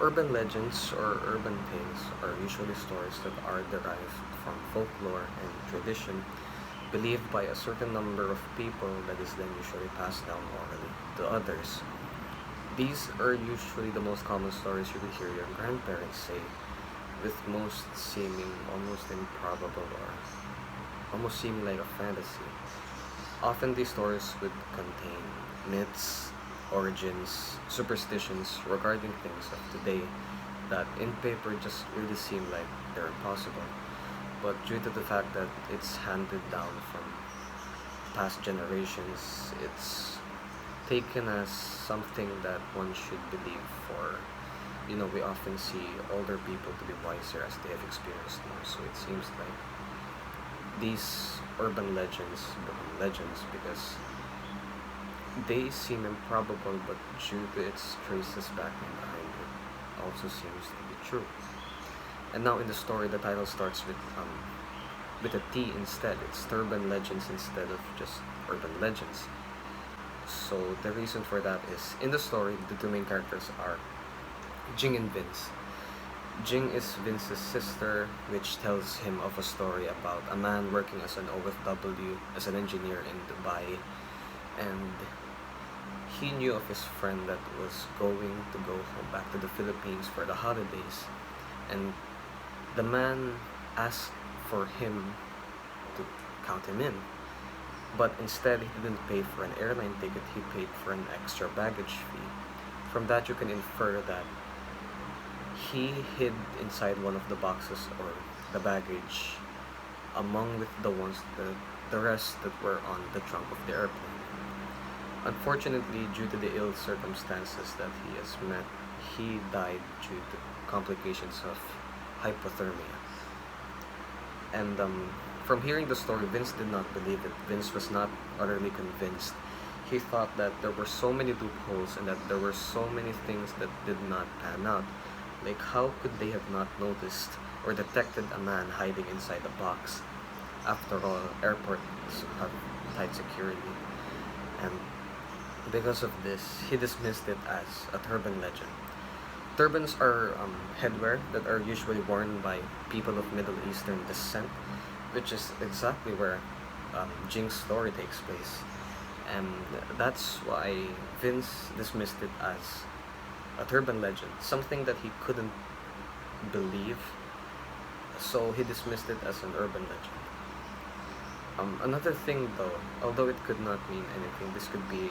Urban legends or urban tales are usually stories that are derived from folklore and tradition, believed by a certain number of people that is then usually passed down orally to others. These are usually the most common stories you will hear your grandparents say, with most seeming almost improbable or almost seeming like a fantasy. Often these stories would contain myths, origins, superstitions regarding things of today that in paper just really seem like they're impossible. But due to the fact that it's handed down from past generations, it's taken as something that one should believe for. We often see older people to be wiser as they have experienced more. So it seems like these urban legends become legends because they seem improbable, but due to its traces backing behind it, also seems to be true. And now in the story, the title starts with a T instead. It's urban legends instead of just urban legends. So the reason for that is in the story, the two main characters are Jing and Vince. Jing is Vince's sister, which tells him of a story about a man working as an OFW, as an engineer in Dubai, and he knew of his friend that was going to go home back to the Philippines for the holidays, and the man asked for him to count him in. But instead, he didn't pay for an airline ticket, he paid for an extra baggage fee. From that, you can infer that he hid inside one of the boxes or the baggage among with the rest that were on the trunk of the airplane. Unfortunately, due to the ill circumstances that he has met, he died due to complications of hypothermia. And from hearing the story, Vince did not believe it. Vince was not utterly convinced. He thought that there were so many loopholes and that there were so many things that did not pan out. Like, how could they have not noticed or detected a man hiding inside a box? After all, airports have tight security. And because of this, he dismissed it as a turban legend. Turbans are headwear that are usually worn by people of Middle Eastern descent, which is exactly where Jing's story takes place. And that's why Vince dismissed it as a turban legend, something that he couldn't believe, so he dismissed it as an urban legend. Another thing though, although it could not mean anything, this could be,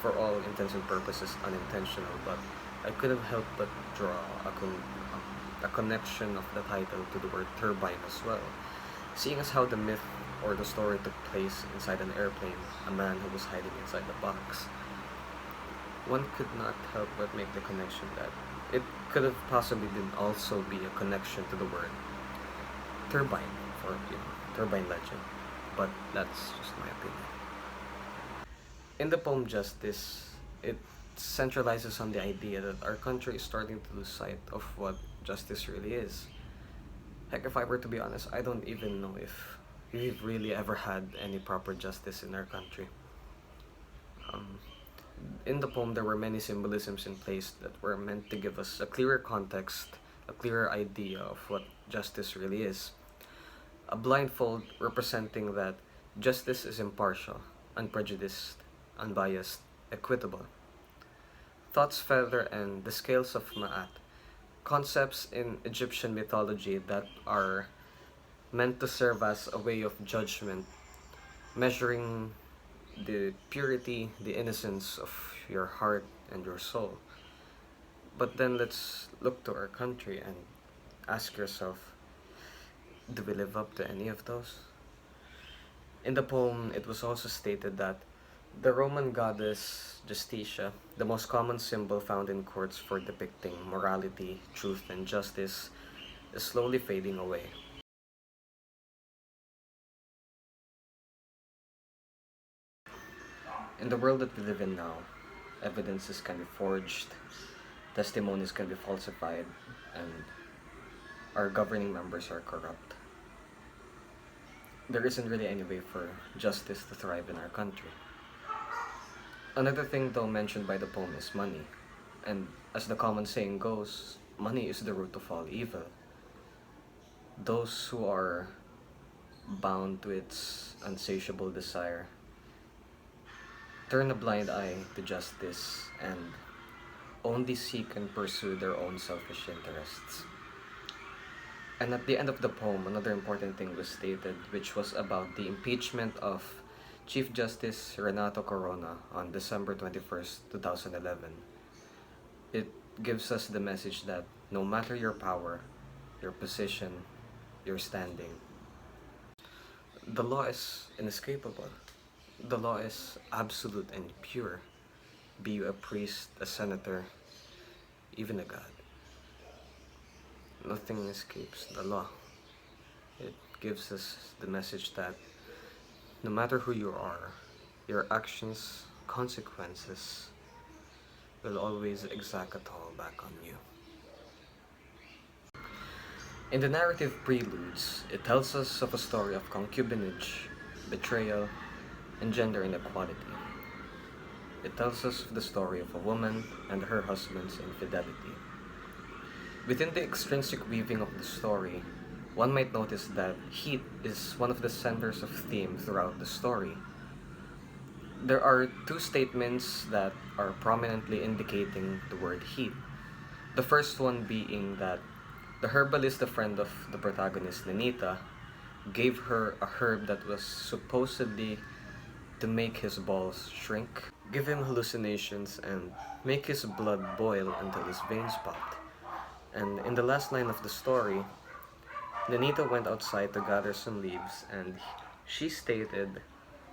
for all intents and purposes, unintentional, but I couldn't help but draw a connection of the title to the word turbine as well. Seeing as how the myth or the story took place inside an airplane, a man who was hiding inside the box, one could not help but make the connection that it could have possibly been also be a connection to the word turbine for turbine legend. But that's just my opinion. In the poem Justice, it centralizes on the idea that our country is starting to lose sight of what justice really is. Heck, if I were to be honest, I don't even know if we've really ever had any proper justice in our country. In the poem, there were many symbolisms in place that were meant to give us a clearer context, a clearer idea of what justice really is. A blindfold representing that justice is impartial, unprejudiced, unbiased, equitable. Thought's feather and the scales of Ma'at, concepts in Egyptian mythology that are meant to serve as a way of judgment, measuring the purity, the innocence of your heart and your soul. But then let's look to our country and ask yourself, do we live up to any of those? In the poem, it was also stated that the Roman goddess Justitia, the most common symbol found in courts for depicting morality, truth, and justice, is slowly fading away. In the world that we live in now, evidences can be forged, testimonies can be falsified, and our governing members are corrupt. There isn't really any way for justice to thrive in our country. Another thing though mentioned by the poem is money. And as the common saying goes, money is the root of all evil. Those who are bound to its insatiable desire turn a blind eye to justice and only seek and pursue their own selfish interests. And at the end of the poem, another important thing was stated, which was about the impeachment of Chief Justice Renato Corona on December 21st, 2011. It gives us the message that no matter your power, your position, your standing, the law is inescapable. The law is absolute and pure. Be you a priest, a senator, even a god. Nothing escapes the law. It gives us the message that no matter who you are, your actions, consequences will always exact a toll back on you. In the narrative Preludes, it tells us of a story of concubinage, betrayal, and gender inequality. It tells us of the story of a woman and her husband's infidelity. Within the extrinsic weaving of the story, one might notice that heat is one of the centers of theme throughout the story. There are two statements that are prominently indicating the word heat. The first one being that the herbalist, a friend of the protagonist, Nenita, gave her a herb that was supposedly to make his balls shrink, give him hallucinations, and make his blood boil until his veins popped. And in the last line of the story, Nenita went outside to gather some leaves, and she stated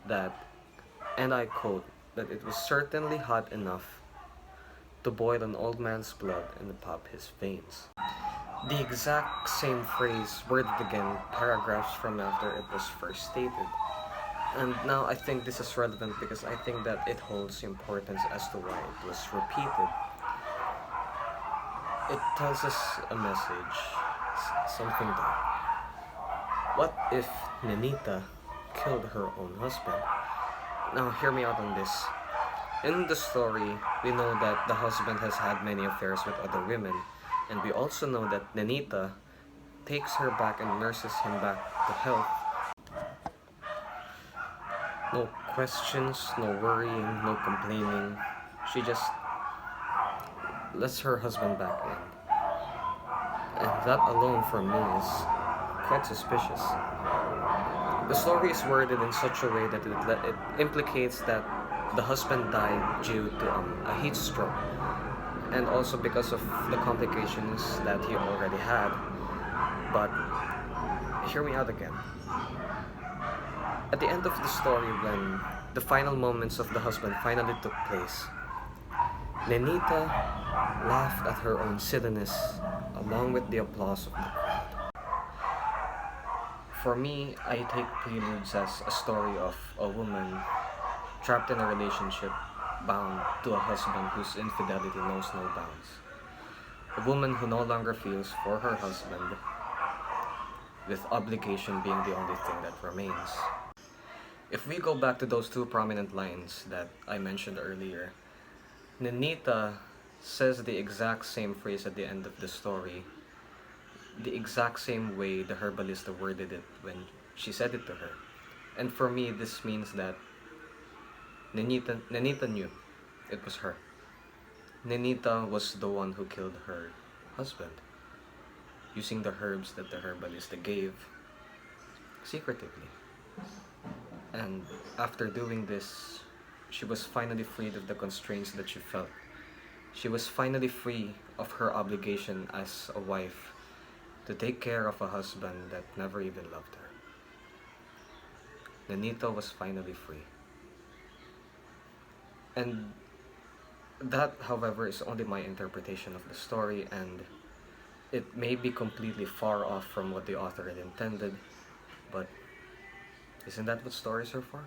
that, and I quote, that it was certainly hot enough to boil an old man's blood and pop his veins. The exact same phrase worded again paragraphs from after it was first stated. And now I think this is relevant because I think that it holds importance as to why it was repeated. It tells us a message, something that, what if Nenita killed her own husband? Now hear me out on this. In the story, we know that the husband has had many affairs with other women, and we also know that Nenita takes her back and nurses him back to health. No questions, no worrying, no complaining. She just lets her husband back in. And that alone for me is quite suspicious. The story is worded in such a way that it implicates that the husband died due to a heat stroke, and also because of the complications that he already had. But hear me out again. At the end of the story, when the final moments of the husband finally took place, Nenita laughed at her own silliness along with the applause of the crowd. For me, I take Preludes as a story of a woman trapped in a relationship bound to a husband whose infidelity knows no bounds. A woman who no longer feels for her husband, with obligation being the only thing that remains. If we go back to those two prominent lines that I mentioned earlier, Nenita says the exact same phrase at the end of the story, the exact same way the herbalista worded it when she said it to her. And for me, this means that Nenita knew it was her. Nenita was the one who killed her husband, using the herbs that the herbalista gave secretively. And after doing this, she was finally freed of the constraints that she felt. She was finally free of her obligation as a wife to take care of a husband that never even loved her. Nenita was finally free. And that, however, is only my interpretation of the story, and it may be completely far off from what the author had intended, but isn't that what stories are for?